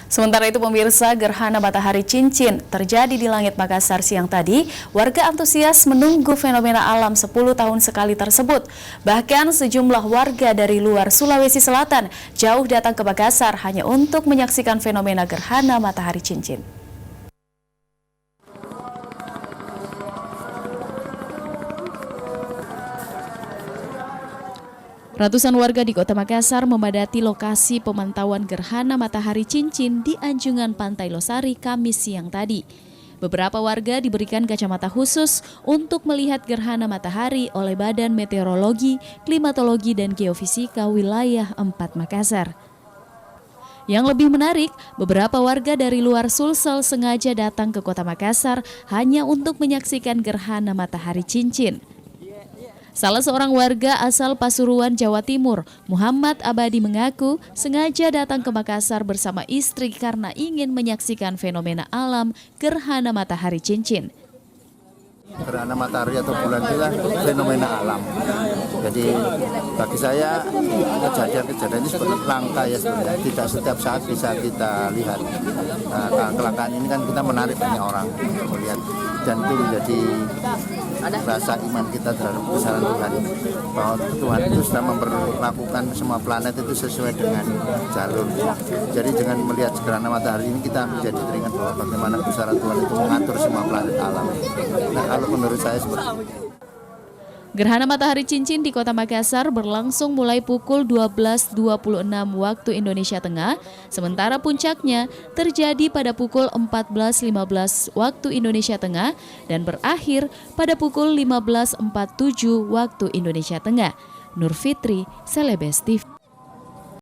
Sementara itu pemirsa, gerhana matahari cincin terjadi di langit Makassar siang tadi. Warga antusias menunggu fenomena alam 10 tahun sekali tersebut. Bahkan sejumlah warga dari luar Sulawesi Selatan jauh datang ke Makassar hanya untuk menyaksikan fenomena gerhana matahari cincin. Ratusan warga di Kota Makassar memadati lokasi pemantauan gerhana matahari cincin di Anjungan Pantai Losari Kamis siang tadi. Beberapa warga diberikan kacamata khusus untuk melihat gerhana matahari oleh Badan Meteorologi, Klimatologi, dan Geofisika Wilayah 4 Makassar. Yang lebih menarik, beberapa warga dari luar Sulsel sengaja datang ke Kota Makassar hanya untuk menyaksikan gerhana matahari cincin. Salah seorang warga asal Pasuruan, Jawa Timur, Muhammad Abadi mengaku sengaja datang ke Makassar bersama istri karena ingin menyaksikan fenomena alam gerhana matahari cincin. Gerhana matahari atau bulan itu kan fenomena alam. Jadi bagi saya kejadian-kejadian ini seperti langka ya sebenarnya. Tidak setiap saat bisa kita lihat. Nah, kelangkaan ini kan kita menarik banyak orang melihat, dan itu menjadi rasa iman kita terhadap kebesaran Tuhan, bahwa Tuhan itu sudah memperlakukan semua planet itu sesuai dengan jalur. Jadi dengan melihat gerhana matahari ini kita menjadi teringat bahwa bagaimana kebesaran Tuhan itu mengatur semua planet alam. Nah, kalau menurut saya seperti itu. Gerhana matahari cincin di Kota Makassar berlangsung mulai pukul 12.26 waktu Indonesia Tengah, sementara puncaknya terjadi pada pukul 14.15 waktu Indonesia Tengah dan berakhir pada pukul 15.47 waktu Indonesia Tengah. Nur Fitri, Celebes TV.